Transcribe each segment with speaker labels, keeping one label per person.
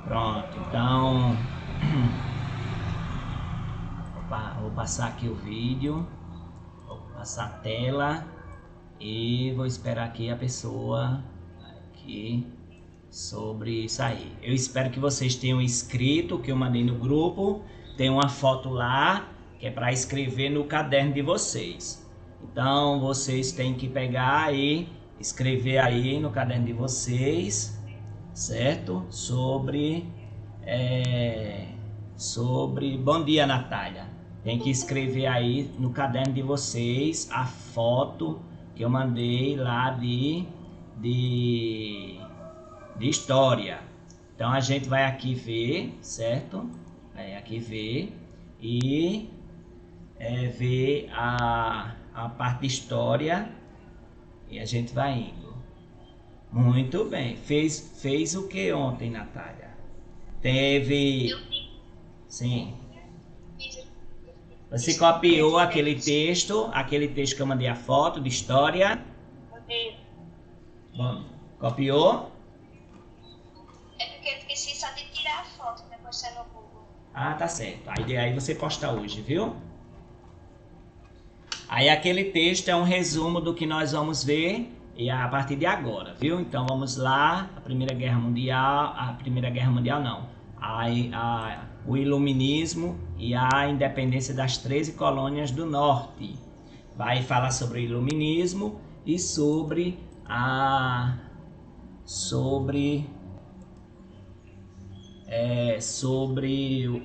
Speaker 1: Pronto, então vou passar aqui o vídeo, vou passar a tela e vou esperar aqui a pessoa aqui sobre isso aí. Eu espero que vocês tenham escrito o que eu mandei no grupo. Tem uma foto lá que é para escrever no caderno de vocês. Então vocês têm que pegar e escrever aí no caderno de vocês, certo? Sobre bom dia, Natália. Tem que escrever aí no caderno de vocês a foto que eu mandei lá de história. Então a gente vai aqui ver, certo? Vai aqui ver e ver a parte de história e a gente vai indo. Muito bem. Fez o que ontem, Natália? Teve... Sim. Você copiou aquele texto que eu mandei a foto de história? Bom, copiou?
Speaker 2: É porque eu esqueci só de tirar a foto e depois postar no Google.
Speaker 1: Ah, tá certo. Aí você posta hoje, viu? Aí aquele texto é um resumo do que nós vamos ver e a partir de agora, viu? Então vamos lá, a Primeira Guerra Mundial não, o Iluminismo e a independência das 13 colônias do Norte. Vai falar sobre o Iluminismo e sobre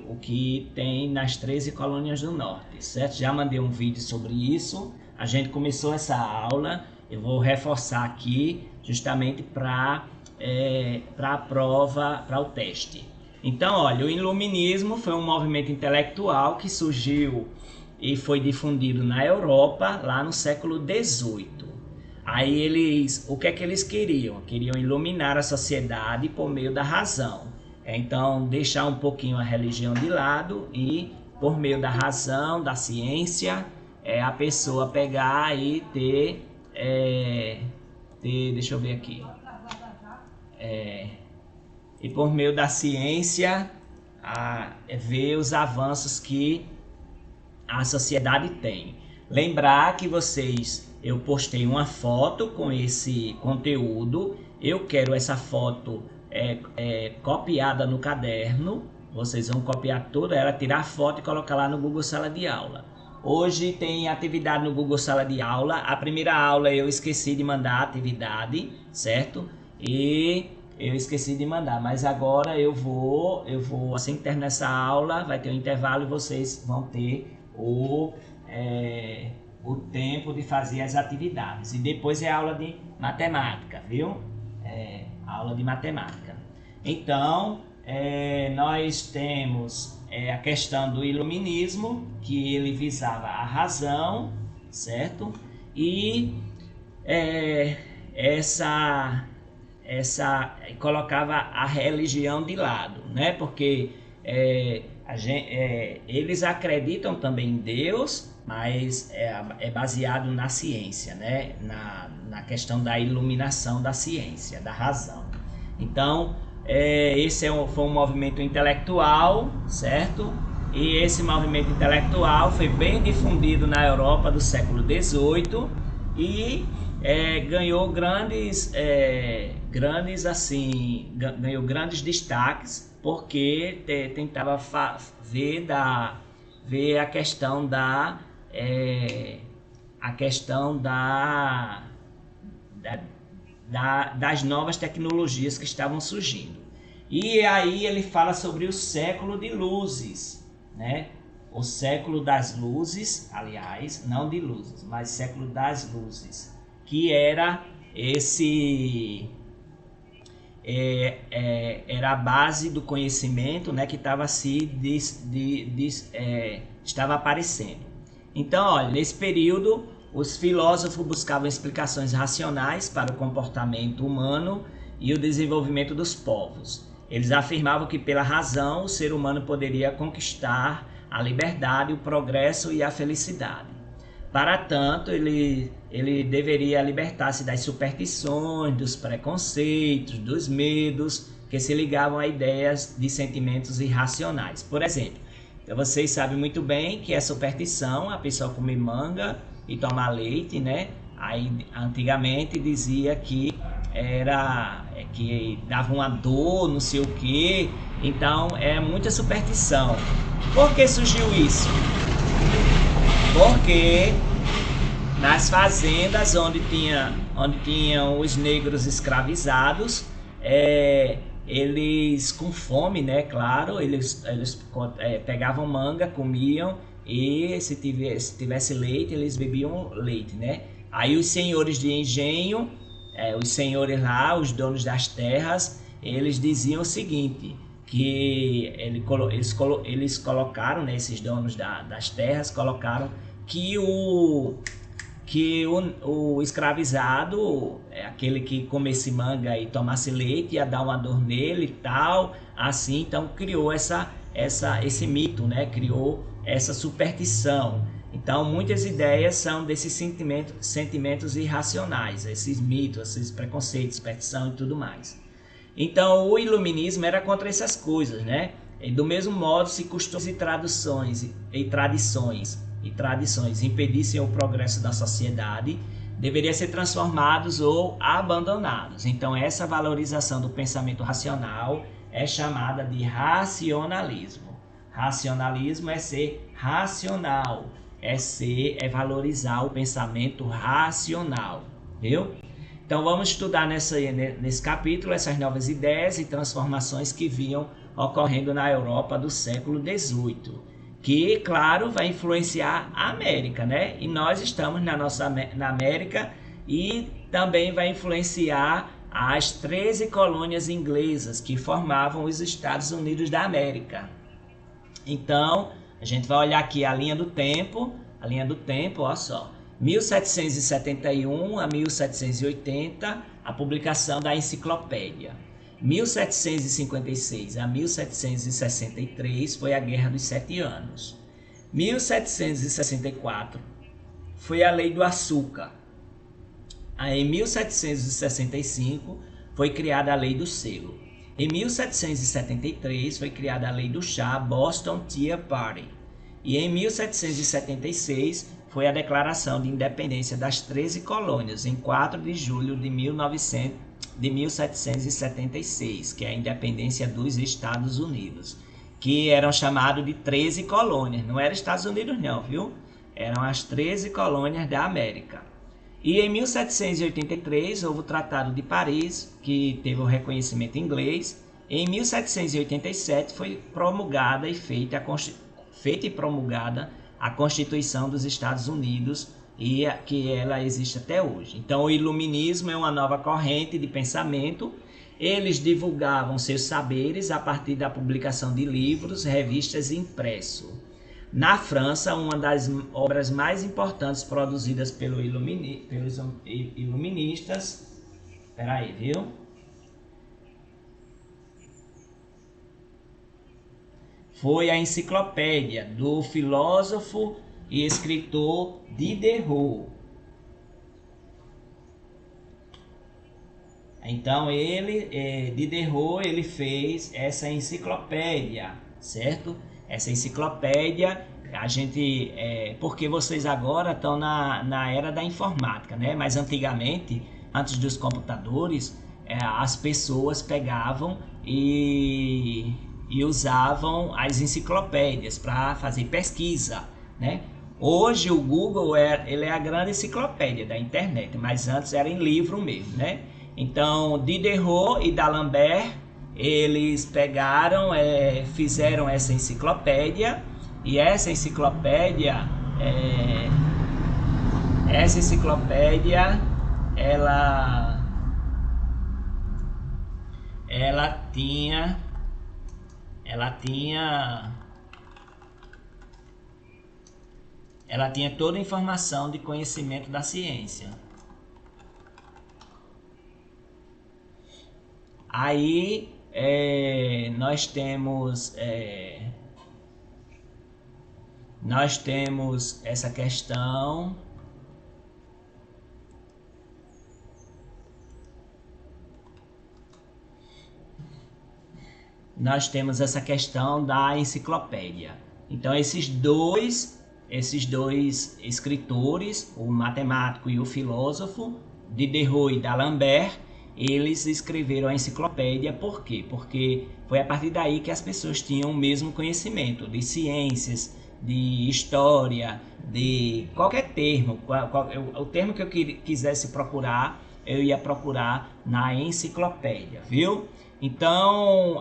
Speaker 1: o que tem nas 13 colônias do Norte, certo? Já mandei um vídeo sobre isso, a gente começou essa aula, eu vou reforçar aqui justamente para a prova, para o teste. Então, olha, o Iluminismo foi um movimento intelectual que surgiu e foi difundido na Europa lá no século XVIII. Aí o que é que eles queriam? Queriam iluminar a sociedade por meio da razão. Então, deixar um pouquinho a religião de lado e, por meio da razão, da ciência, a pessoa pegar e ter, deixa eu ver aqui, e por meio da ciência, ver os avanços que a sociedade tem. Lembrar que eu postei uma foto com esse conteúdo, eu quero essa foto copiada no caderno, vocês vão copiar toda ela, tirar foto e colocar lá no Google Sala de Aula. Hoje tem atividade no Google Sala de Aula, a primeira aula eu esqueci de mandar a atividade, certo? E eu esqueci de mandar, mas agora eu vou assim que terminar essa aula, vai ter um intervalo e vocês vão ter o tempo de fazer as atividades. E depois é aula de matemática, viu? Aula de matemática. Então, nós temos a questão do iluminismo, que ele visava a razão, certo? E colocava a religião de lado, né? Porque eles acreditam também em Deus, mas é baseado na ciência, né? Na questão da iluminação da ciência, da razão. Então, esse foi um movimento intelectual, certo? E esse movimento intelectual foi bem difundido na Europa do século XVIII e ganhou grandes destaques porque tentava ver a questão das novas tecnologias que estavam surgindo. E aí ele fala sobre o século de luzes, né? O século das luzes, aliás, não de luzes, mas século das luzes, que era era a base do conhecimento, né, que estava estava aparecendo. Então, olha, nesse período, os filósofos buscavam explicações racionais para o comportamento humano e o desenvolvimento dos povos. Eles afirmavam que pela razão o ser humano poderia conquistar a liberdade, o progresso e a felicidade. Para tanto, ele deveria libertar-se das superstições, dos preconceitos, dos medos que se ligavam a ideias de sentimentos irracionais. Por exemplo, vocês sabem muito bem que é superstição a pessoa comer manga e tomar leite, né? Aí antigamente dizia que que dava uma dor, não sei o que. Então é muita superstição. Por que surgiu isso? Porque nas fazendas onde tinham os negros escravizados, eles com fome, né? Claro, eles pegavam manga, comiam, e se tivesse leite, eles bebiam leite, né? Aí os senhores de engenho, os senhores lá, os donos das terras, eles diziam o seguinte, que eles colocaram, né, esses donos das terras, colocaram que o escravizado, aquele que comesse manga e tomasse leite, ia dar uma dor nele e tal, assim. Então criou esse mito, né? Criou essa superstição. Então muitas ideias são desses sentimentos irracionais, esses mitos, esses preconceitos, superstição e tudo mais. Então o iluminismo era contra essas coisas, né? E do mesmo modo, se costumes e tradições impedissem o progresso da sociedade, deveriam ser transformados ou abandonados. Então essa valorização do pensamento racional é chamada de racionalismo. Racionalismo é ser racional, é valorizar o pensamento racional, viu? Então vamos estudar nesse capítulo essas novas ideias e transformações que vinham ocorrendo na Europa do século XVIII, que, claro, vai influenciar a América, né? E nós estamos na América, e também vai influenciar as 13 colônias inglesas que formavam os Estados Unidos da América. Então, a gente vai olhar aqui a linha do tempo, olha só. 1771 a 1780, a publicação da enciclopédia. 1756 a 1763 foi a Guerra dos 7 Anos. 1764 foi a Lei do Açúcar. Aí, em 1765 foi criada a Lei do Selo. Em 1773 foi criada a Lei do Chá, Boston Tea Party. E em 1776 foi a Declaração de Independência das 13 colônias, em 4 de julho de 1776, que é a independência dos Estados Unidos, que eram chamados de 13 colônias. Não eram Estados Unidos não, viu? Eram as 13 colônias da América. E em 1783 houve o Tratado de Paris, que teve o reconhecimento inglês. Em 1787 foi promulgada e feita e promulgada a Constituição dos Estados Unidos, e que ela existe até hoje. Então o iluminismo é uma nova corrente de pensamento. Eles divulgavam seus saberes a partir da publicação de livros, revistas e impresso. Na França, uma das obras mais importantes produzidas pelos iluministas, foi a enciclopédia do filósofo e escritor Diderot. Então Diderot, ele fez essa enciclopédia, certo? Essa enciclopédia, porque vocês agora estão na era da informática, né? Mas antigamente, antes dos computadores, as pessoas pegavam e usavam as enciclopédias para fazer pesquisa, né? Hoje o Google ele é a grande enciclopédia da internet, mas antes era em livro mesmo, né? Então Diderot e D'Alembert, eles pegaram, fizeram essa enciclopédia, e essa enciclopédia ela tinha toda a informação de conhecimento da ciência. Aí nós temos essa questão nós temos essa questão da enciclopédia. Então esses dois escritores, o matemático e o filósofo, Diderot e D'Alembert, eles escreveram a enciclopédia. Por quê? Porque foi a partir daí que as pessoas tinham o mesmo conhecimento de ciências, de história, de qualquer termo. O termo que eu quisesse procurar, eu ia procurar na enciclopédia, viu? Então,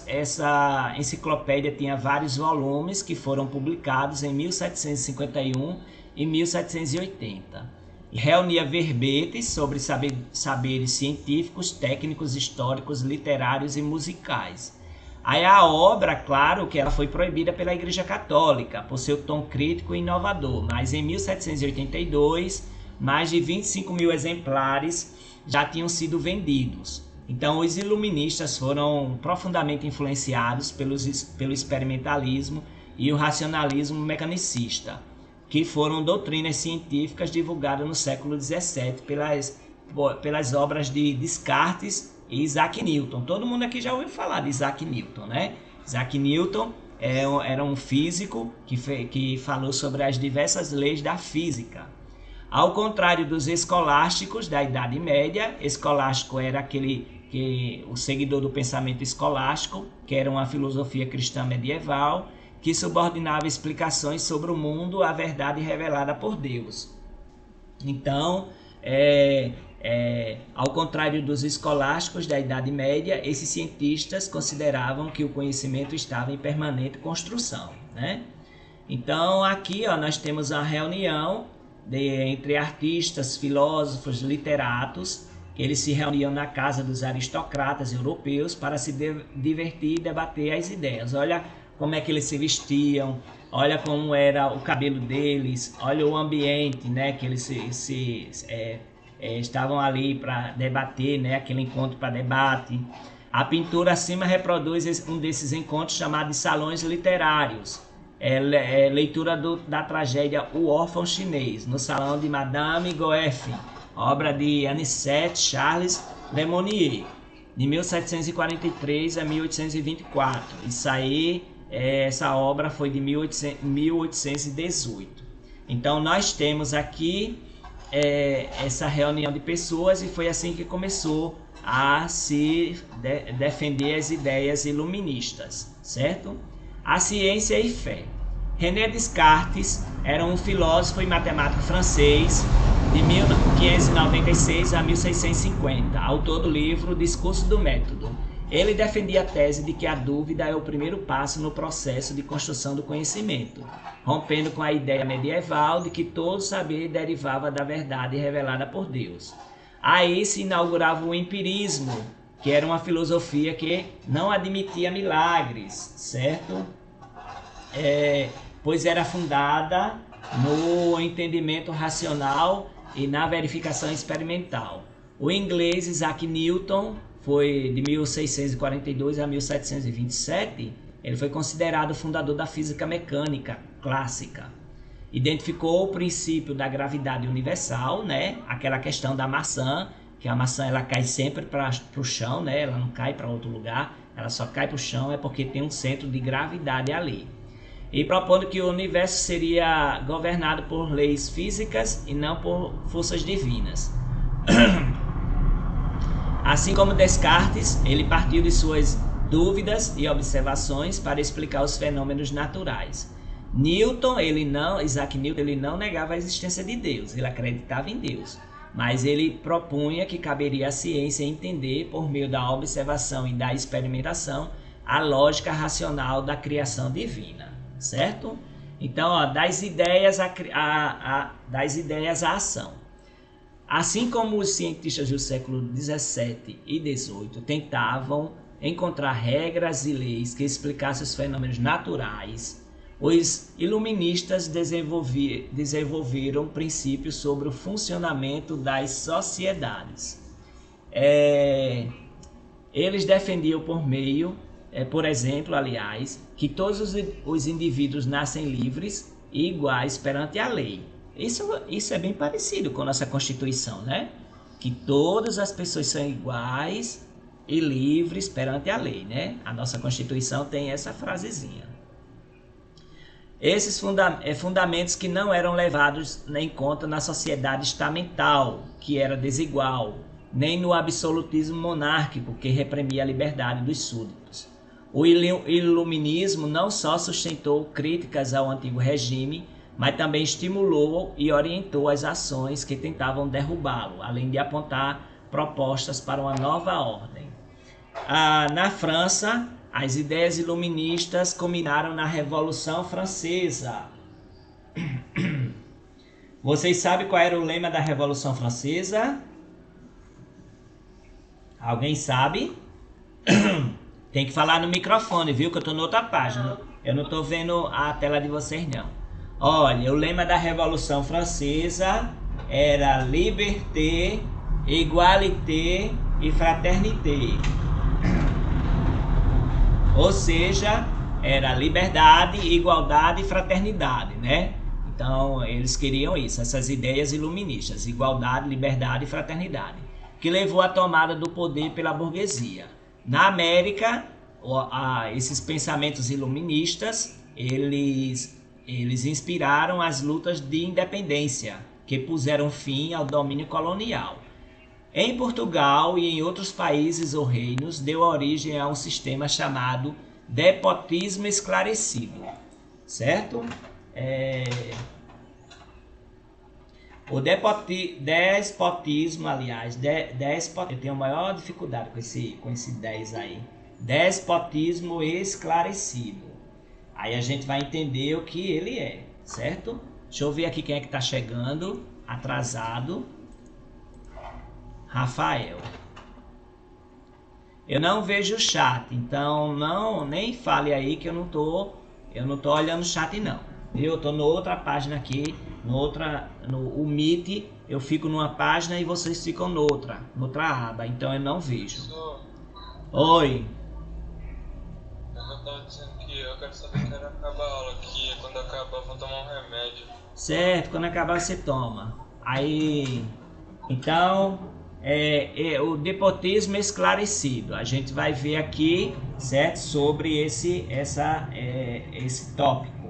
Speaker 1: essa enciclopédia tinha vários volumes que foram publicados em 1751 e 1780. E reunia verbetes sobre saberes científicos, técnicos, históricos, literários e musicais. Aí a obra, claro, que ela foi proibida pela Igreja Católica por seu tom crítico e inovador, mas em 1782, mais de 25 mil exemplares já tinham sido vendidos. Então, os iluministas foram profundamente influenciados pelo experimentalismo e o racionalismo mecanicista, que foram doutrinas científicas divulgadas no século XVII pelas obras de Descartes e Isaac Newton. Todo mundo aqui já ouviu falar de Isaac Newton, né? Isaac Newton era um físico que falou sobre as diversas leis da física. Ao contrário dos escolásticos da Idade Média, escolástico era o seguidor do pensamento escolástico, que era uma filosofia cristã medieval, que subordinava explicações sobre o mundo à verdade revelada por Deus. Então, ao contrário dos escolásticos da Idade Média, esses cientistas consideravam que o conhecimento estava em permanente construção, né? Então, aqui nós temos a reunião entre artistas, filósofos, literatos, que eles se reuniam na casa dos aristocratas europeus para se divertir e debater as ideias. Olha como é que eles se vestiam, olha como era o cabelo deles, olha o ambiente, né, que eles estavam ali para debater, né, aquele encontro para debate. A pintura acima reproduz um desses encontros chamado de salões literários. Leitura da tragédia O Órfão Chinês, no salão de Madame Goeffen, obra de Anicet Charles Lemonnier, de 1743 a 1824. Isso aí, essa obra foi de 1818. Então nós temos aqui essa reunião de pessoas, e foi assim que começou a se defender as ideias iluministas, certo? A ciência e fé. René Descartes era um filósofo e matemático francês de 1596 a 1650, autor do livro Discurso do Método. Ele defendia a tese de que a dúvida é o primeiro passo no processo de construção do conhecimento, rompendo com a ideia medieval de que todo saber derivava da verdade revelada por Deus. Aí se inaugurava o empirismo, que era uma filosofia que não admitia milagres, certo? Pois era fundada no entendimento racional e na verificação experimental. O inglês Isaac Newton foi de 1642 a 1727, ele foi considerado o fundador da física mecânica clássica. Identificou o princípio da gravidade universal, né? Aquela questão da maçã, que a maçã ela cai sempre para o chão, né? Ela não cai para outro lugar, ela só cai para o chão porque tem um centro de gravidade ali. E propondo que o universo seria governado por leis físicas e não por forças divinas. Assim como Descartes, ele partiu de suas dúvidas e observações para explicar os fenômenos naturais. Isaac Newton, ele não negava a existência de Deus, ele acreditava em Deus, mas ele propunha que caberia à ciência entender, por meio da observação e da experimentação, a lógica racional da criação divina, certo? Então, das ideias à ação. Assim como os cientistas do século XVII e XVIII tentavam encontrar regras e leis que explicassem os fenômenos naturais, os iluministas desenvolveram princípios sobre o funcionamento das sociedades. Eles defendiam por exemplo, que todos os indivíduos nascem livres e iguais perante a lei. Isso é bem parecido com a nossa Constituição, né? Que todas as pessoas são iguais e livres perante a lei, né? A nossa Constituição tem essa frasezinha. Esses fundamentos que não eram levados em conta na sociedade estamental, que era desigual, nem no absolutismo monárquico, que reprimia a liberdade dos súditos. O iluminismo não só sustentou críticas ao antigo regime, mas também estimulou e orientou as ações que tentavam derrubá-lo, além de apontar propostas para uma nova ordem. Na França, as ideias iluministas culminaram na Revolução Francesa. Vocês sabem qual era o lema da Revolução Francesa? Alguém sabe? Tem que falar no microfone, viu? Que eu estou na outra página. Eu não estou vendo a tela de vocês, não. Olha, o lema da Revolução Francesa era Liberté, Égalité e Fraternité. Ou seja, era liberdade, igualdade e fraternidade, né? Então, eles queriam isso, essas ideias iluministas, igualdade, liberdade e fraternidade, que levou à tomada do poder pela burguesia. Na América, esses pensamentos iluministas, eles inspiraram as lutas de independência, que puseram fim ao domínio colonial. Em Portugal e em outros países ou reinos, deu origem a um sistema chamado despotismo esclarecido, certo? O despotismo, aliás, eu tenho maior dificuldade com esse 10 aí. Despotismo esclarecido. Aí a gente vai entender o que ele é, certo? Deixa eu ver aqui quem é que está chegando, atrasado. Rafael. Eu não vejo o chat, então nem fale aí que eu não tô olhando o chat não. Eu tô na outra página aqui, o Meet, eu fico numa página e vocês ficam noutra aba, então eu não vejo. Oi.
Speaker 3: Eu tava dizendo que eu quero saber que era acabar a aula, que quando acabar eu vou tomar um remédio.
Speaker 1: Certo, quando acabar você toma. Aí, então, o despotismo esclarecido. A gente vai ver aqui, certo, sobre esse tópico.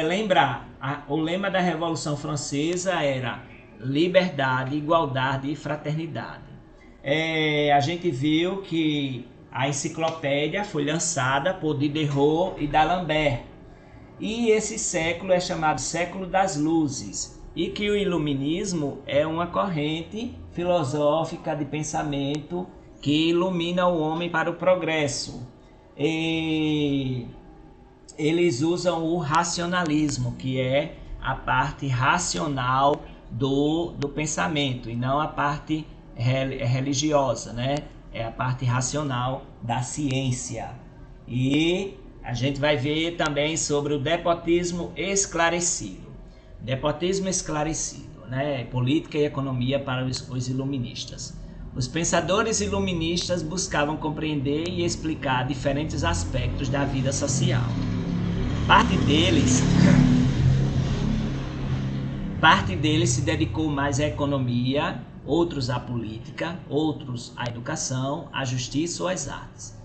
Speaker 1: Lembrar, o lema da Revolução Francesa era liberdade, igualdade e fraternidade. A gente viu que a enciclopédia foi lançada por Diderot e D'Alembert. E esse século é chamado século das luzes. E que o iluminismo é uma corrente filosófica de pensamento que ilumina o homem para o progresso. Eles usam o racionalismo, que é a parte racional do pensamento, e não a parte religiosa, né? É a parte racional da ciência. E a gente vai ver também sobre o despotismo esclarecido. Despotismo esclarecido, né? Política e economia para os iluministas. Os pensadores iluministas buscavam compreender e explicar diferentes aspectos da vida social. Parte deles se dedicou mais à economia, outros à política, outros à educação, à justiça ou às artes.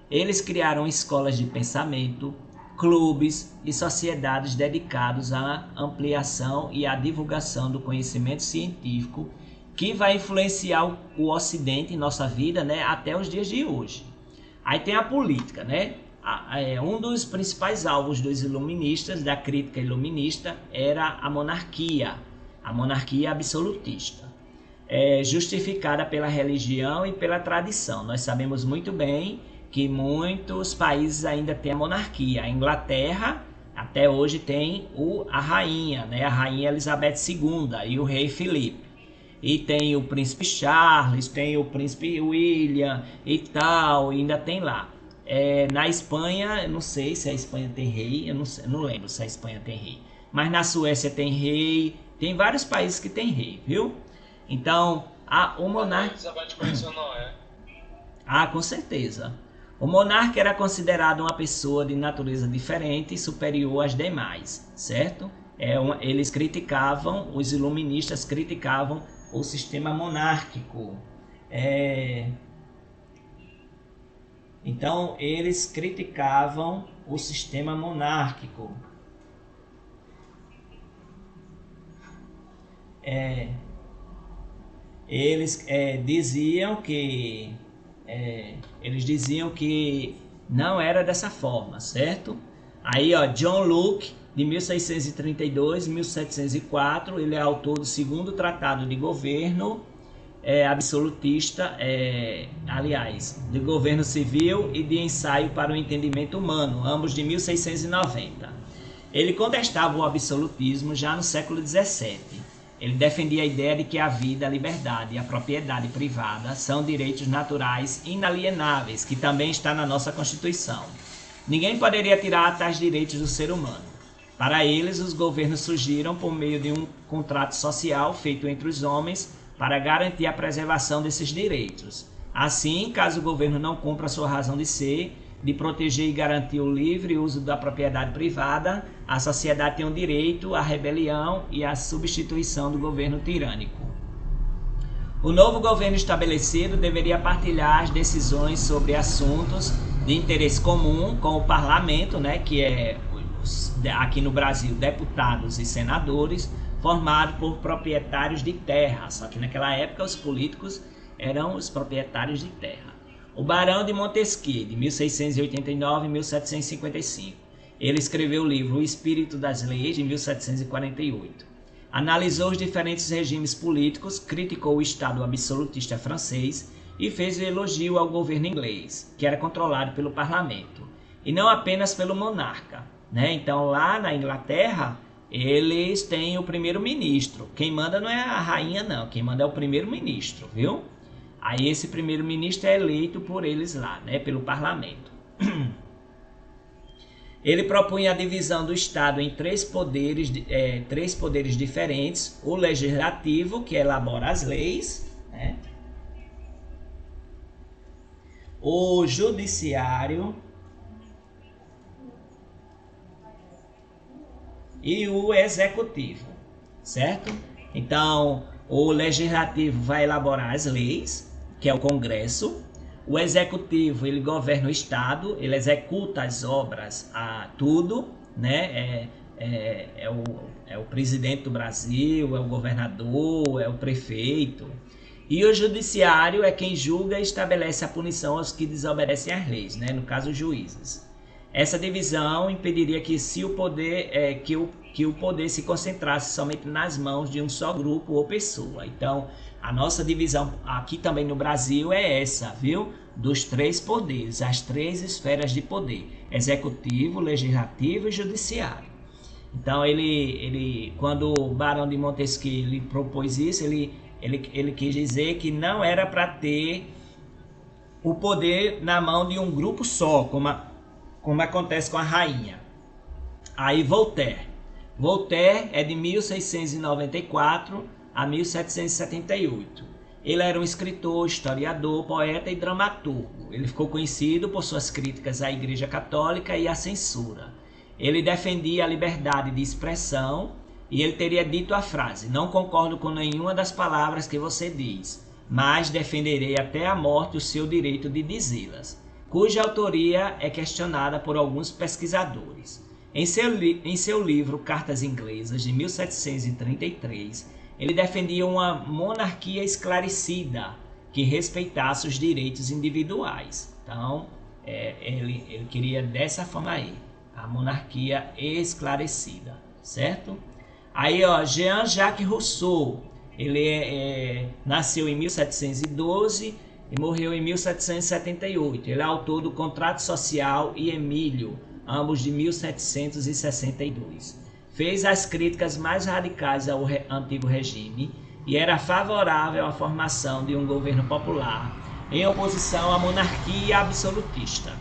Speaker 1: Eles criaram escolas de pensamento, clubes e sociedades dedicados à ampliação e à divulgação do conhecimento científico que vai influenciar o Ocidente em nossa vida, né, até os dias de hoje. Aí tem a política, né? Um dos principais alvos dos iluministas, da crítica iluminista, era a monarquia absolutista, justificada pela religião e pela tradição. Nós sabemos muito bem que muitos países ainda têm a monarquia. A Inglaterra até hoje tem a rainha, né? A rainha Elizabeth II e o rei Felipe. E tem o príncipe Charles, tem o príncipe William e tal, e ainda tem lá. Na Espanha, eu não sei se a Espanha tem rei, eu não lembro se a Espanha tem rei. Mas na Suécia tem rei, tem vários países que tem rei, viu? Então, o monarca...
Speaker 3: Elizabeth conheceu Noé.
Speaker 1: Com certeza. O monarca era considerado uma pessoa de natureza diferente e superior às demais, certo? Eles criticavam, os iluministas criticavam o sistema monárquico. Então, eles criticavam o sistema monárquico. Eles diziam que não era dessa forma, certo? Aí, ó, John Locke, de 1632 a 1704, ele é autor do segundo tratado de governo absolutista, aliás, de governo civil e de ensaio para o entendimento humano, ambos de 1690. Ele contestava o absolutismo já no século XVII. Ele defendia a ideia de que a vida, a liberdade e a propriedade privada são direitos naturais inalienáveis, que também está na nossa Constituição. Ninguém poderia tirar tais direitos do ser humano. Para eles, os governos surgiram por meio de um contrato social feito entre os homens para garantir a preservação desses direitos. Assim, caso o governo não cumpra sua razão de ser, de proteger e garantir o livre uso da propriedade privada, a sociedade tem o direito à rebelião e à substituição do governo tirânico. O novo governo estabelecido deveria partilhar as decisões sobre assuntos de interesse comum com o parlamento, né, que é, aqui no Brasil, deputados e senadores, formado por proprietários de terra, só que naquela época os políticos eram os proprietários de terra. O Barão de Montesquieu, de 1689 a 1755. Ele escreveu o livro O Espírito das Leis, de 1748. Analisou os diferentes regimes políticos, criticou o Estado absolutista francês e fez um elogio ao governo inglês, que era controlado pelo parlamento, e não apenas pelo monarca, né? Então, lá na Inglaterra, eles têm o primeiro-ministro. Quem manda não é a rainha, não. Quem manda é o primeiro-ministro, viu? Aí esse primeiro-ministro é eleito por eles lá, né? Pelo parlamento. Ele propunha a divisão do Estado em três poderes diferentes. O legislativo, que elabora as leis, né? O judiciário e o executivo, certo? Então, o legislativo vai elaborar as leis, que é o Congresso. O executivo, ele governa o Estado, ele executa as obras, tudo, né? É o presidente do Brasil, é o governador, é o prefeito. E o judiciário é quem julga e estabelece a punição aos que desobedecem às leis, né? No caso, os juízes. Essa divisão impediria que o poder se concentrasse somente nas mãos de um só grupo ou pessoa. Então, a nossa divisão aqui também no Brasil é essa, viu? Dos três poderes, as três esferas de poder: executivo, legislativo e judiciário. Então, quando o Barão de Montesquieu ele propôs isso, ele quis dizer que não era para ter o poder na mão de um grupo só, como acontece com a rainha. Aí Voltaire é de 1694 a 1778. Ele era um escritor, historiador, poeta e dramaturgo. Ele ficou conhecido por suas críticas à Igreja Católica e à censura. Ele defendia a liberdade de expressão e ele teria dito a frase: "Não concordo com nenhuma das palavras que você diz, mas defenderei até a morte o seu direito de dizê-las", cuja autoria é questionada por alguns pesquisadores. Em seu livro Cartas Inglesas, de 1733, ele defendia uma monarquia esclarecida, que respeitasse os direitos individuais. Então, ele queria dessa forma aí, a monarquia esclarecida, certo? Aí, ó, Jean-Jacques Rousseau, ele nasceu em 1712 e morreu em 1778. Ele é autor do Contrato Social e Emílio, ambos de 1762. Fez as críticas mais radicais ao antigo regime e era favorável à formação de um governo popular em oposição à monarquia absolutista.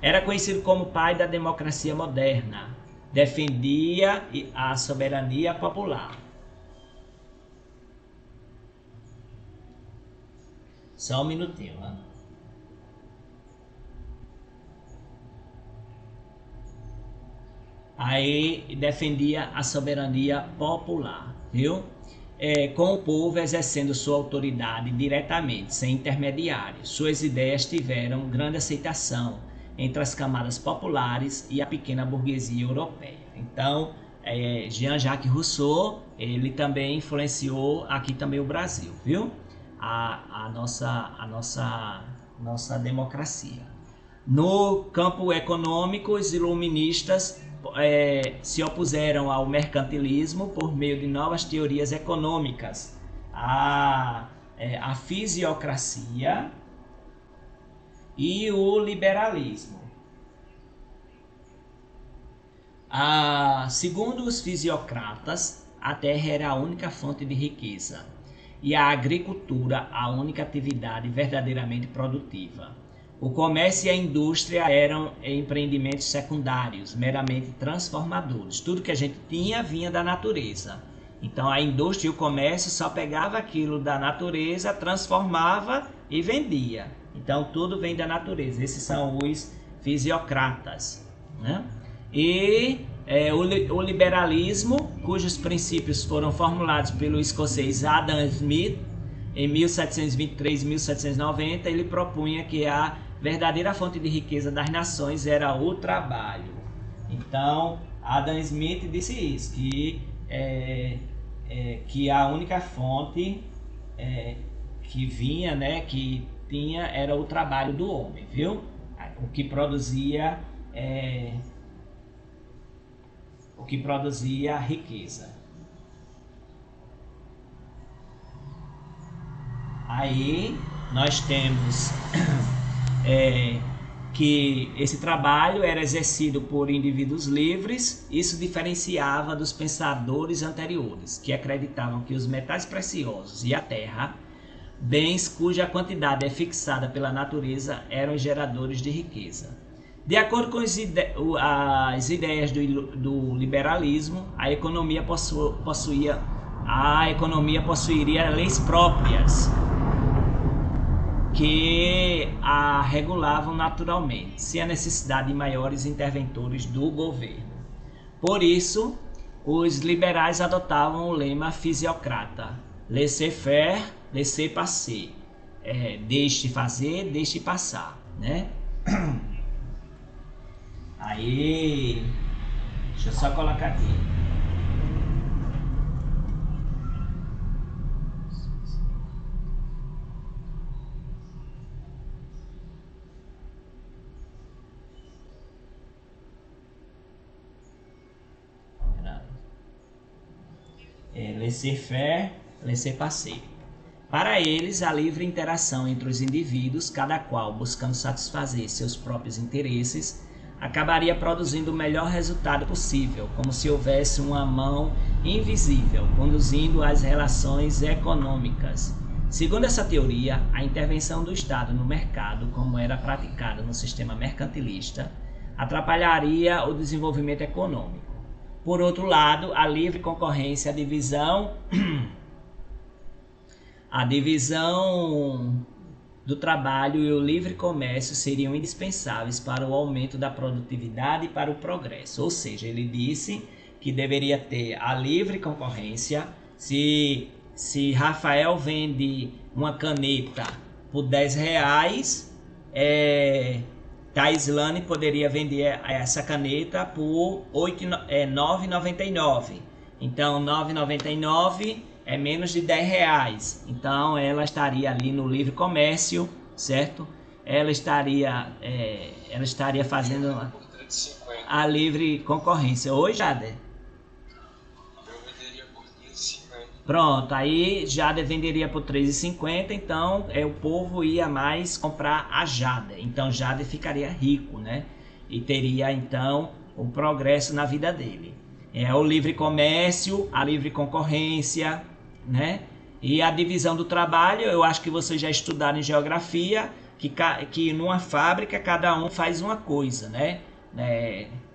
Speaker 1: Era conhecido como pai da democracia moderna. Defendia a soberania popular. Só um minutinho, né? Aí defendia a soberania popular, viu? com o povo exercendo sua autoridade diretamente, sem intermediários. Suas ideias tiveram grande aceitação entre as camadas populares e a pequena burguesia europeia. Então, Jean-Jacques Rousseau, ele também influenciou aqui também o Brasil, viu? A nossa democracia. No campo econômico, os iluministas se opuseram ao mercantilismo por meio de novas teorias econômicas, a fisiocracia e o liberalismo. Segundo os fisiocratas, a terra era a única fonte de riqueza e a agricultura a única atividade verdadeiramente produtiva. O comércio e a indústria eram empreendimentos secundários, meramente transformadores. Tudo que a gente tinha vinha da natureza. Então a indústria e o comércio só pegava aquilo da natureza, transformava e vendia. Então tudo vem da natureza. Esses são os fisiocratas, né? E o liberalismo, cujos princípios foram formulados pelo escocês Adam Smith em 1723 e 1790, ele propunha que a verdadeira fonte de riqueza das nações era o trabalho. Então, Adam Smith disse isso, que a única fonte que vinha, né, que tinha, era o trabalho do homem, viu? O que produzia riqueza. Aí nós temos que esse trabalho era exercido por indivíduos livres. Isso diferenciava dos pensadores anteriores, que acreditavam que os metais preciosos e a terra, bens cuja quantidade é fixada pela natureza, eram geradores de riqueza. De acordo com as ideias do liberalismo, a economia possuiria leis próprias que a regulavam naturalmente, sem a necessidade de maiores interventores do governo. Por isso, os liberais adotavam o lema fisiocrata: laissez-faire, laissez-passer. Deixe fazer, deixe passar, né? Aí, deixa eu só colocar aqui. Laissez-faire, laissez-passer. Para eles, a livre interação entre os indivíduos, cada qual buscando satisfazer seus próprios interesses, acabaria produzindo o melhor resultado possível, como se houvesse uma mão invisível conduzindo as relações econômicas. Segundo essa teoria, a intervenção do Estado no mercado, como era praticada no sistema mercantilista, atrapalharia o desenvolvimento econômico. Por outro lado, a livre concorrência, a divisão do trabalho e o livre comércio seriam indispensáveis para o aumento da produtividade e para o progresso. Ou seja, ele disse que deveria ter a livre concorrência. Se Rafael vende uma caneta por R$10, Taislane poderia vender essa caneta por R$ 9,99. Então, R$ 9,99 é menos de R$10. Então, ela estaria ali no livre comércio, certo? Ela estaria fazendo a livre concorrência. Oi, Jader?
Speaker 3: Eu venderia por R$3,50.
Speaker 1: Pronto, aí Jader venderia por R$3,50, então o povo ia mais comprar a Jader. Então Jader ficaria rico, né? E teria então o progresso na vida dele. O livre comércio, a livre concorrência, né? E a divisão do trabalho, eu acho que vocês já estudaram em geografia, que numa fábrica cada um faz uma coisa, né?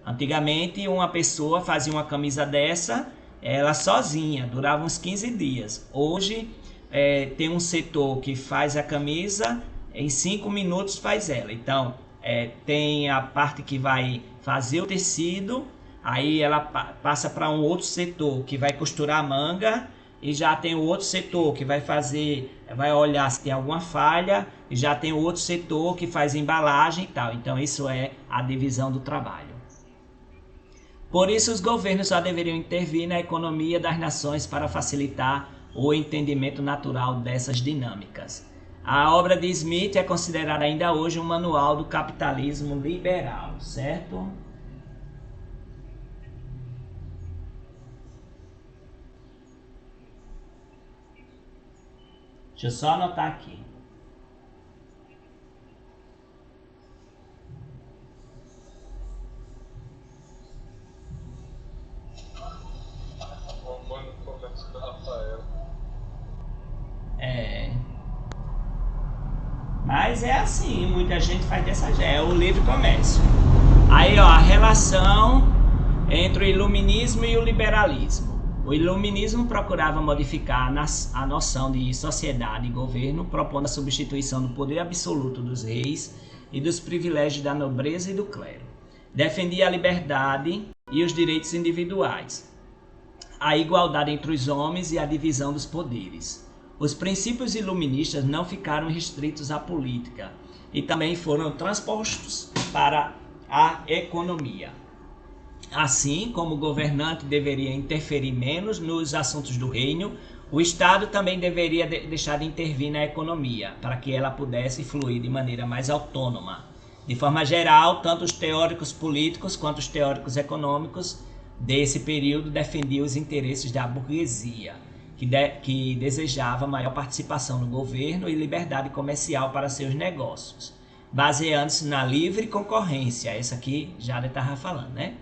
Speaker 1: Antigamente uma pessoa fazia uma camisa dessa, ela sozinha, durava uns 15 dias. Hoje tem um setor que faz a camisa, em 5 minutos faz ela. Então tem a parte que vai fazer o tecido, aí ela passa para um outro setor que vai costurar a manga, e já tem o outro setor que vai olhar se tem alguma falha, e já tem o outro setor que faz embalagem e tal. Então isso é a divisão do trabalho. Por isso os governos só deveriam intervir na economia das nações para facilitar o entendimento natural dessas dinâmicas. A obra de Smith é considerada ainda hoje um manual do capitalismo liberal, certo? Deixa eu só anotar aqui.
Speaker 3: Roubando o comércio do Rafael.
Speaker 1: Mas é assim, muita gente faz dessa jeito, é o livre comércio. Aí, ó, a relação entre o iluminismo e o liberalismo. O iluminismo procurava modificar a noção de sociedade e governo, propondo a substituição do poder absoluto dos reis e dos privilégios da nobreza e do clero. Defendia a liberdade e os direitos individuais, a igualdade entre os homens e a divisão dos poderes. Os princípios iluministas não ficaram restritos à política e também foram transpostos para a economia. Assim como o governante deveria interferir menos nos assuntos do reino, o Estado também deveria deixar de intervir na economia, para que ela pudesse fluir de maneira mais autônoma. De forma geral, tanto os teóricos políticos quanto os teóricos econômicos desse período defendiam os interesses da burguesia, que desejava maior participação no governo e liberdade comercial para seus negócios, baseando-se na livre concorrência. Essa aqui já estava falando, né?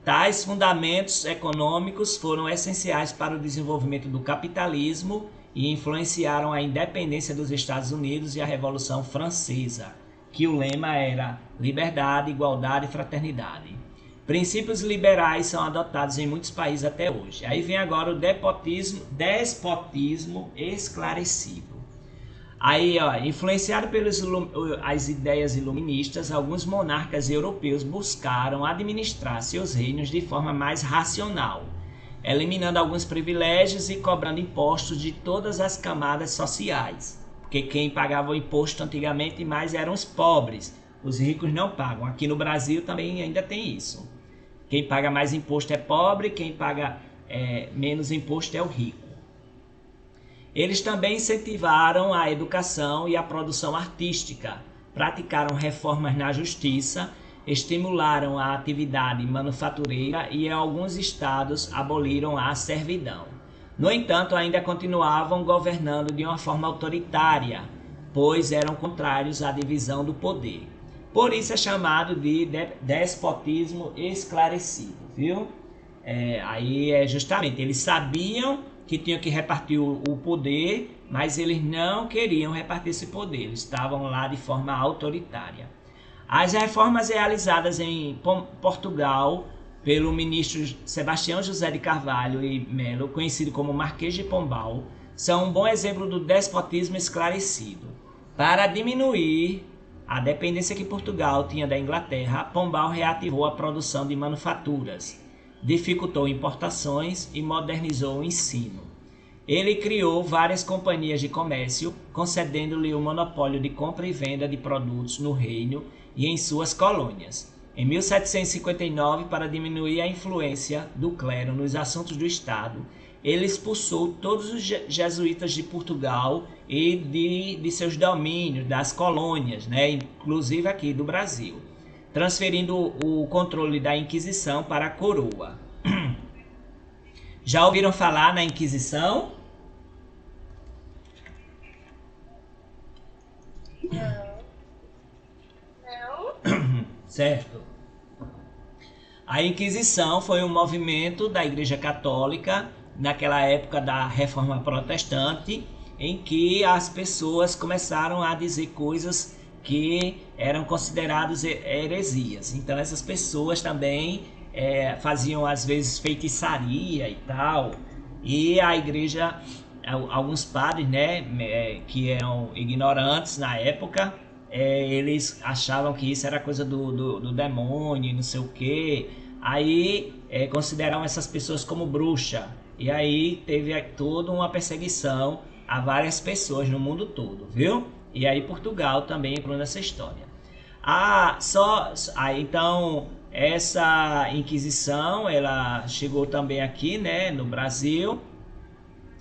Speaker 1: Tais fundamentos econômicos foram essenciais para o desenvolvimento do capitalismo e influenciaram a independência dos Estados Unidos e a Revolução Francesa, que o lema era liberdade, igualdade e fraternidade. Princípios liberais são adotados em muitos países até hoje. Aí vem agora o despotismo esclarecido. Aí, ó, influenciado pelas as ideias iluministas, alguns monarcas europeus buscaram administrar seus reinos de forma mais racional, eliminando alguns privilégios e cobrando impostos de todas as camadas sociais. Porque quem pagava o imposto antigamente mais eram os pobres, os ricos não pagam. Aqui no Brasil também ainda tem isso. Quem paga mais imposto é pobre, quem paga menos imposto é o rico. Eles também incentivaram a educação e a produção artística, praticaram reformas na justiça, estimularam a atividade manufatureira e em alguns estados aboliram a servidão. No entanto, ainda continuavam governando de uma forma autoritária, pois eram contrários à divisão do poder. Por isso é chamado de despotismo esclarecido, viu? Aí é justamente, eles sabiam que tinham que repartir o poder, mas eles não queriam repartir esse poder, eles estavam lá de forma autoritária. As reformas realizadas em Portugal pelo ministro Sebastião José de Carvalho e Melo, conhecido como Marquês de Pombal, são um bom exemplo do despotismo esclarecido. Para diminuir a dependência que Portugal tinha da Inglaterra, Pombal reativou a produção de manufaturas, dificultou importações e modernizou o ensino. Ele criou várias companhias de comércio, concedendo-lhe o monopólio de compra e venda de produtos no reino e em suas colônias. Em 1759, para diminuir a influência do clero nos assuntos do Estado, ele expulsou todos os jesuítas de Portugal e de seus domínios, das colônias, né, inclusive aqui do Brasil, transferindo o controle da Inquisição para a coroa. Já ouviram falar na Inquisição?
Speaker 2: Não.
Speaker 1: Certo. A Inquisição foi um movimento da Igreja Católica naquela época da Reforma Protestante, em que as pessoas começaram a dizer coisas que eram consideradas heresias. Então essas pessoas também faziam às vezes feitiçaria e tal, e a igreja, alguns padres, né, que eram ignorantes na época, eles achavam que isso era coisa do demônio, não sei o que. Aí consideravam essas pessoas como bruxa. E aí teve toda uma perseguição a várias pessoas no mundo todo, viu? E aí Portugal também entrou nessa história. Então essa Inquisição, ela chegou também aqui, né, no Brasil,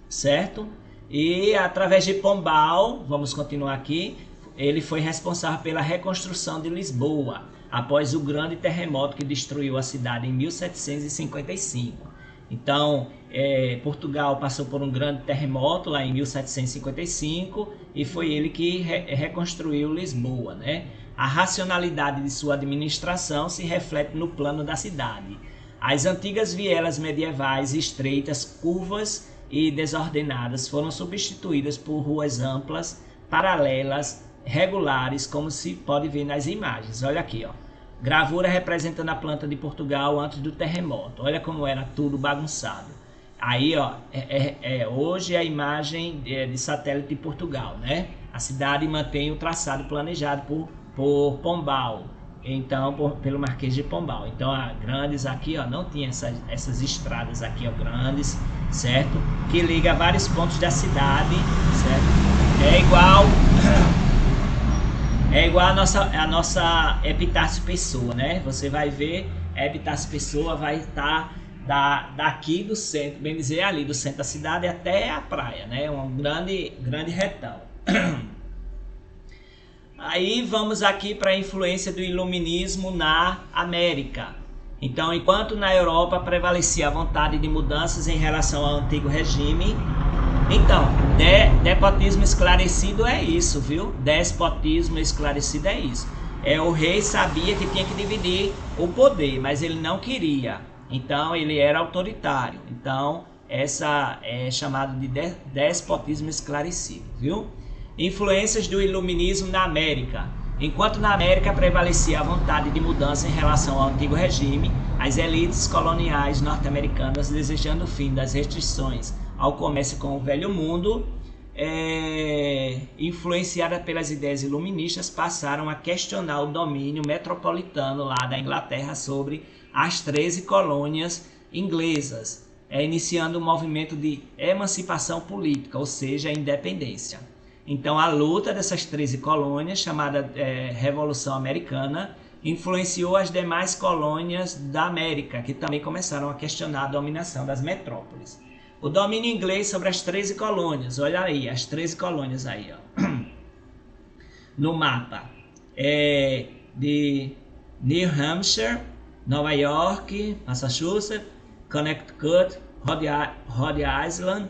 Speaker 1: certo? E através de Pombal, vamos continuar aqui, ele foi responsável pela reconstrução de Lisboa, após o grande terremoto que destruiu a cidade em 1755. Então, Portugal passou por um grande terremoto lá em 1755 e foi ele que reconstruiu Lisboa, né? A racionalidade de sua administração se reflete no plano da cidade. As antigas vielas medievais estreitas, curvas e desordenadas foram substituídas por ruas amplas, paralelas, regulares, como se pode ver nas imagens. Olha aqui, ó. Gravura representando a planta de Portugal antes do terremoto. Olha como era tudo bagunçado. Aí, ó, hoje a imagem de satélite de Portugal, né? A cidade mantém o traçado planejado por Pombal, então pelo Marquês de Pombal. Então, grandes aqui, ó, não tinha essas estradas aqui, ó, grandes, certo? Que liga vários pontos da cidade, certo? É igual a nossa Epitácio Pessoa, né? Você vai ver, a Epitácio Pessoa vai estar daqui do centro, bem dizer, ali do centro da cidade até a praia, né? Um grande retão. Aí vamos aqui para a influência do iluminismo na América. Então, enquanto na Europa prevalecia a vontade de mudanças em relação ao antigo regime, então, despotismo esclarecido é isso, viu? Despotismo esclarecido é isso. O rei sabia que tinha que dividir o poder, mas ele não queria. Então, ele era autoritário. Então, essa é chamado de despotismo esclarecido, viu? Influências do iluminismo na América. Enquanto na América prevalecia a vontade de mudança em relação ao antigo regime, as elites coloniais norte-americanas, desejando o fim das restrições ao comércio com o velho mundo, influenciadas pelas ideias iluministas, passaram a questionar o domínio metropolitano lá da Inglaterra sobre as 13 colônias inglesas, iniciando um movimento de emancipação política, ou seja, a independência. Então, a luta dessas 13 colônias, chamada Revolução Americana, influenciou as demais colônias da América, que também começaram a questionar a dominação das metrópoles. O domínio inglês sobre as 13 colônias, olha aí, as 13 colônias aí, ó, no mapa, de New Hampshire, Nova York, Massachusetts, Connecticut, Rhode Island,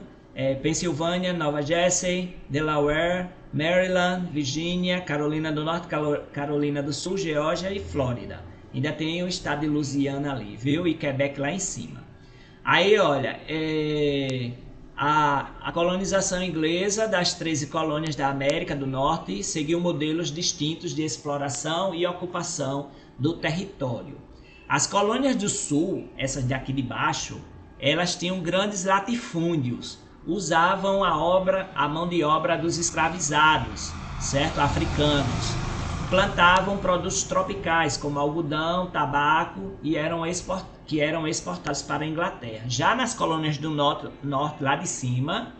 Speaker 1: Pensilvânia, Nova Jersey, Delaware, Maryland, Virgínia, Carolina do Norte, Carolina do Sul, Geórgia e Flórida. Ainda tem o estado de Louisiana ali, viu? E Quebec lá em cima. Aí, olha, a colonização inglesa das 13 colônias da América do Norte seguiu modelos distintos de exploração e ocupação do território. As colônias do Sul, essas daqui de baixo, elas tinham grandes latifúndios, usavam a mão de obra dos escravizados, certo? Africanos. Plantavam produtos tropicais como algodão, tabaco e que eram exportados para a Inglaterra. Já nas colônias do norte lá de cima,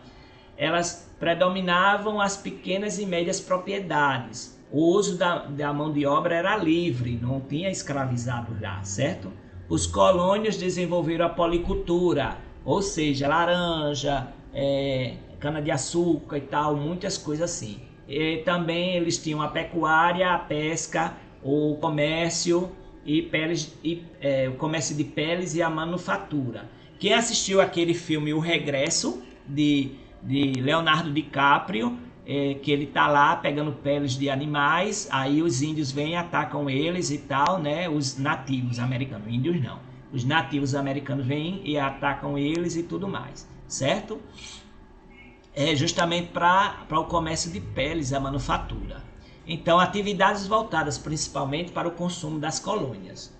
Speaker 1: elas predominavam as pequenas e médias propriedades. O uso da mão de obra era livre, não tinha escravizado lá, certo? Os colônios desenvolveram a policultura, ou seja, laranja, cana-de-açúcar e tal, muitas coisas assim. E também eles tinham a pecuária, a pesca, o comércio o comércio de peles e a manufatura. Quem assistiu aquele filme O Regresso de Leonardo DiCaprio, que ele tá lá pegando peles de animais, aí os índios vêm e atacam eles e tal, né? Os nativos americanos, índios não. Os nativos americanos vêm e atacam eles e tudo mais, certo? Justamente para o comércio de peles, a manufatura. Então, atividades voltadas principalmente para o consumo das colônias.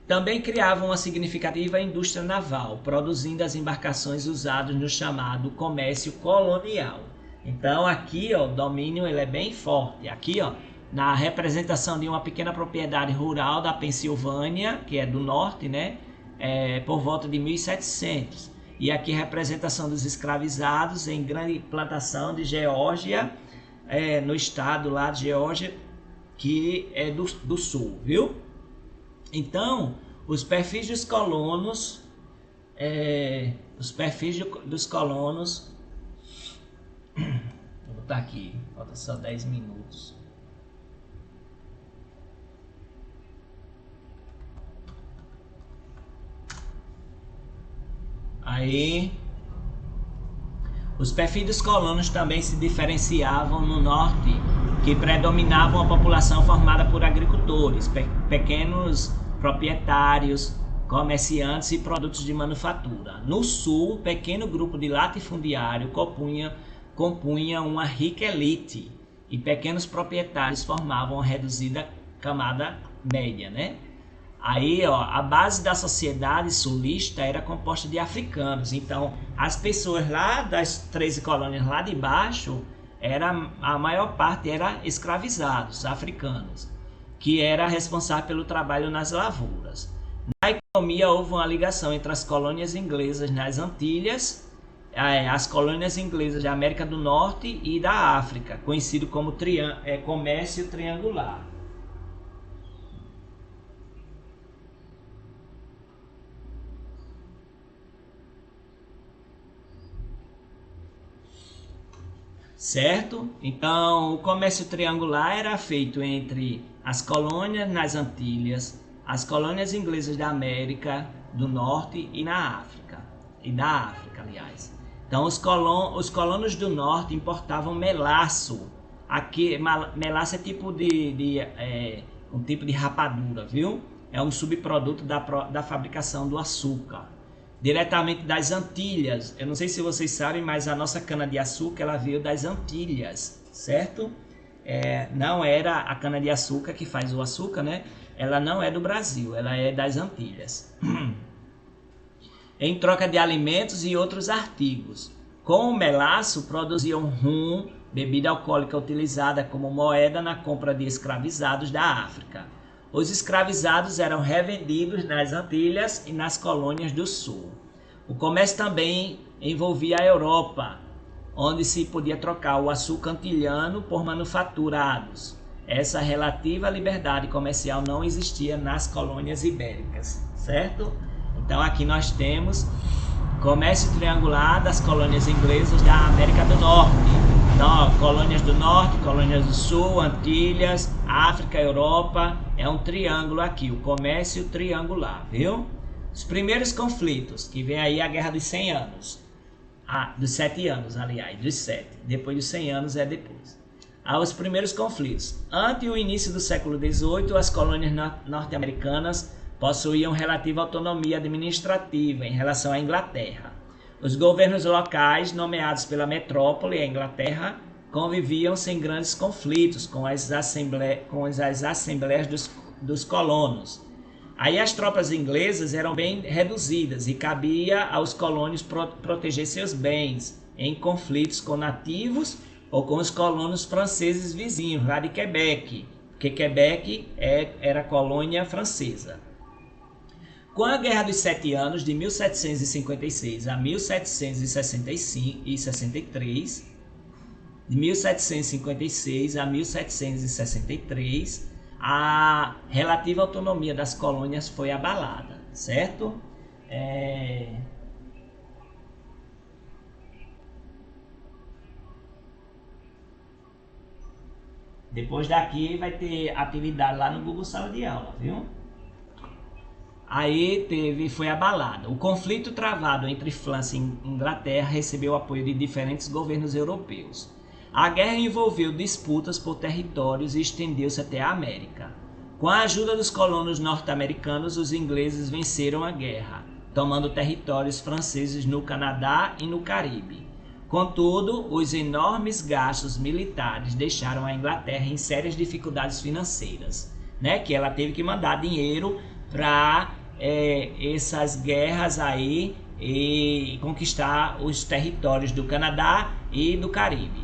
Speaker 1: Também criavam uma significativa indústria naval, produzindo as embarcações usadas no chamado comércio colonial. Então, aqui, ó, o domínio ele é bem forte. Aqui, ó, na representação de uma pequena propriedade rural da Pensilvânia, que é do norte, né? por volta de 1700. E aqui representação dos escravizados em grande plantação de Geórgia, no estado lá de Geórgia, que é do sul, viu? Então, os perfis dos colonos, vou botar aqui, falta só 10 minutos. Aí, os perfis dos colonos também se diferenciavam no norte, que predominavam a população formada por agricultores, pequenos proprietários, comerciantes e produtos de manufatura. No sul, um pequeno grupo de latifundiário compunha uma rica elite e pequenos proprietários formavam uma reduzida camada média, né? Aí, ó, a base da sociedade sulista era composta de africanos. Então, as pessoas lá das 13 colônias lá de baixo, a maior parte era escravizados, africanos, que era responsável pelo trabalho nas lavouras. Na economia houve uma ligação entre as colônias inglesas nas Antilhas, as colônias inglesas da América do Norte e da África, conhecido como comércio triangular. Certo? Então, o comércio triangular era feito entre as colônias nas Antilhas, as colônias inglesas da América do Norte e da África, aliás. Então, os colonos do Norte importavam melaço. Aqui, melaço é tipo um tipo de rapadura, viu? É um subproduto da fabricação do açúcar. Diretamente das Antilhas. Eu não sei se vocês sabem, mas a nossa cana-de-açúcar ela veio das Antilhas, certo? Não era a cana-de-açúcar que faz o açúcar, né? Ela não é do Brasil, ela é das Antilhas. Em troca de alimentos e outros artigos. Com o melaço, produziam rum, bebida alcoólica utilizada como moeda na compra de escravizados da África. Os escravizados eram revendidos nas Antilhas e nas colônias do sul. O comércio também envolvia a Europa, onde se podia trocar o açúcar antilhano por manufaturados. Essa relativa liberdade comercial não existia nas colônias ibéricas, certo? Então aqui nós temos comércio triangular das colônias inglesas da América do Norte. Então, ó, colônias do Norte, colônias do Sul, Antilhas, África, Europa, é um triângulo aqui, o comércio triangular, viu? Os primeiros conflitos, que vem aí a Guerra dos 100 anos, dos 7 anos, aliás, dos 7, depois dos 100 anos é depois. Os primeiros conflitos. Ante o início do século XVIII, as colônias norte-americanas possuíam relativa autonomia administrativa em relação à Inglaterra. Os governos locais, nomeados pela metrópole, a Inglaterra, conviviam sem grandes conflitos com as assembleias dos colonos. Aí as tropas inglesas eram bem reduzidas e cabia aos colonos proteger seus bens em conflitos com nativos ou com os colonos franceses vizinhos, lá de Quebec, porque Quebec era colônia francesa. Com a Guerra dos 7 Anos, de 1756 a 1763, de 1756 a 1763, a relativa autonomia das colônias foi abalada, certo? Depois daqui vai ter atividade lá no Google Sala de Aula, viu? Aí foi abalada. O conflito travado entre França e Inglaterra recebeu apoio de diferentes governos europeus. A guerra envolveu disputas por territórios e estendeu-se até a América. Com a ajuda dos colonos norte-americanos, os ingleses venceram a guerra, tomando territórios franceses no Canadá e no Caribe. Contudo, os enormes gastos militares deixaram a Inglaterra em sérias dificuldades financeiras, né? Que ela teve que mandar dinheiro para essas guerras aí e conquistar os territórios do Canadá e do Caribe.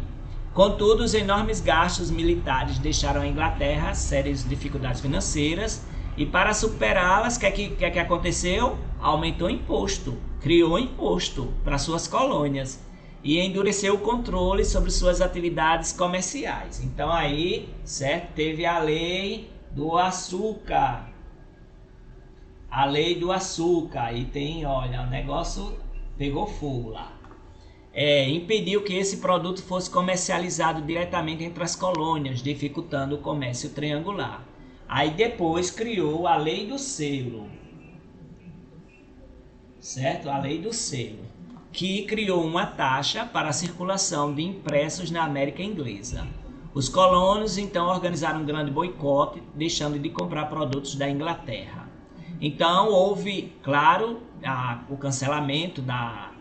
Speaker 1: Contudo, os enormes gastos militares deixaram a Inglaterra sérias dificuldades financeiras E para superá-las, o que aconteceu? Aumentou o imposto, criou imposto para suas colônias e endureceu o controle sobre suas atividades comerciais. Então aí, certo, teve a lei do açúcar. A lei do açúcar, aí tem, olha, o negócio pegou fogo lá. Impediu que esse produto fosse comercializado diretamente entre as colônias, dificultando o comércio triangular. Aí depois criou a lei do selo, certo? A lei do selo, que criou uma taxa para a circulação de impressos na América Inglesa. Os colonos então organizaram um grande boicote, deixando de comprar produtos da Inglaterra. Então houve, claro, o cancelamento da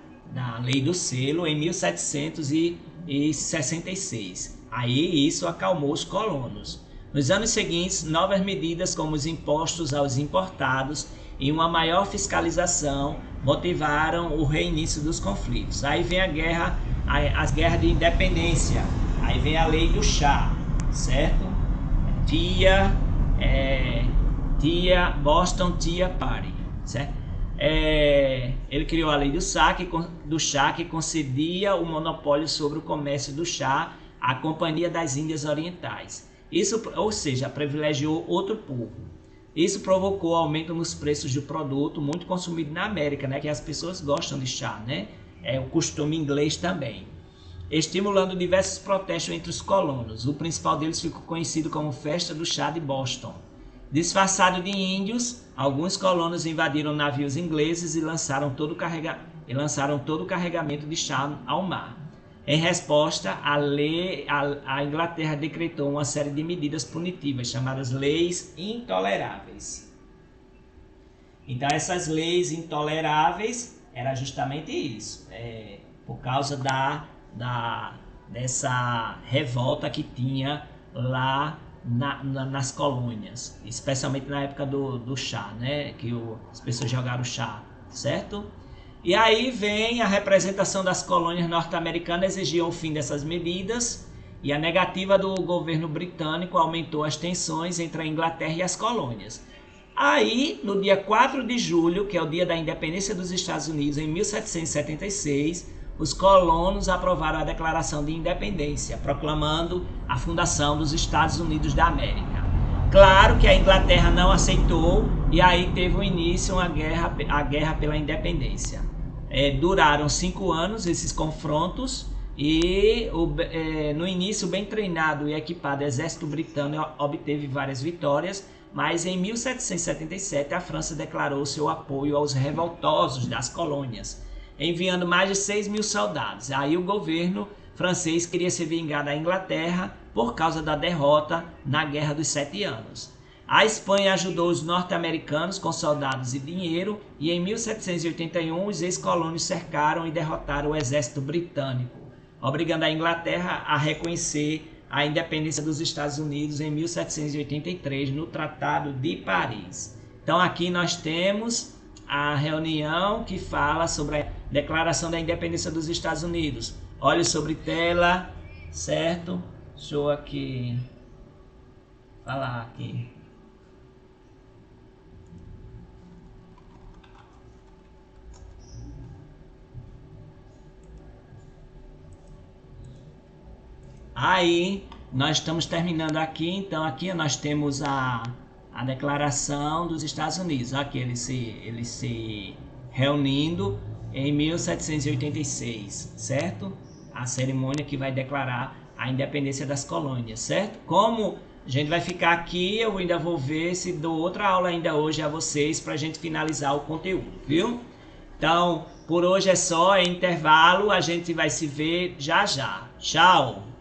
Speaker 1: lei do selo em 1766. Aí isso acalmou os colonos. Nos anos seguintes, novas medidas como os impostos aos importados e uma maior fiscalização motivaram o reinício dos conflitos. Aí vem as guerras de independência. Aí vem a lei do chá, certo? Boston Tea Party, certo? Ele criou a lei do chá que concedia o monopólio sobre o comércio do chá à Companhia das Índias Orientais. Isso, ou seja, privilegiou outro povo. Isso provocou aumento nos preços do produto muito consumido na América, né? Que as pessoas gostam de chá, né? É o costume inglês também. Estimulando diversos protestos entre os colonos. O principal deles ficou conhecido como Festa do Chá de Boston. Disfarçado de índios, alguns colonos invadiram navios ingleses e lançaram todo o carregamento de chá ao mar. Em resposta, a Inglaterra decretou uma série de medidas punitivas, chamadas leis intoleráveis. Então, essas leis intoleráveis era justamente isso, por causa dessa revolta que tinha lá nas colônias, especialmente na época do chá, né? Que as pessoas jogaram chá, certo? E aí vem a representação das colônias norte-americanas, exigiam o fim dessas medidas, e a negativa do governo britânico aumentou as tensões entre a Inglaterra e as colônias. Aí, no dia 4 de julho, que é o dia da independência dos Estados Unidos, em 1776, os colonos aprovaram a Declaração de Independência, proclamando a fundação dos Estados Unidos da América. Claro que a Inglaterra não aceitou, e aí teve início a guerra pela independência. Duraram 5 anos esses confrontos, e no início, bem treinado e equipado exército britânico obteve várias vitórias, mas em 1777 a França declarou seu apoio aos revoltosos das colônias, enviando mais de 6.000 soldados. Aí o governo francês queria se vingar da Inglaterra por causa da derrota na Guerra dos 7 Anos. A Espanha ajudou os norte-americanos com soldados e dinheiro, e em 1781 os ex-colônios cercaram e derrotaram o exército britânico, obrigando a Inglaterra a reconhecer a independência dos Estados Unidos em 1783 no Tratado de Paris. Então aqui nós temos a reunião que fala sobre a Declaração da Independência dos Estados Unidos. Olhe sobre tela, certo? Deixa eu aqui falar aqui. Aí, nós estamos terminando aqui, então aqui nós temos a Declaração dos Estados Unidos. Aqui eles se reunindo em 1786, certo? A cerimônia que vai declarar a independência das colônias, certo? Como a gente vai ficar aqui, eu ainda vou ver se dou outra aula ainda hoje a vocês para a gente finalizar o conteúdo, viu? Então, por hoje é só, é intervalo, a gente vai se ver já já. Tchau!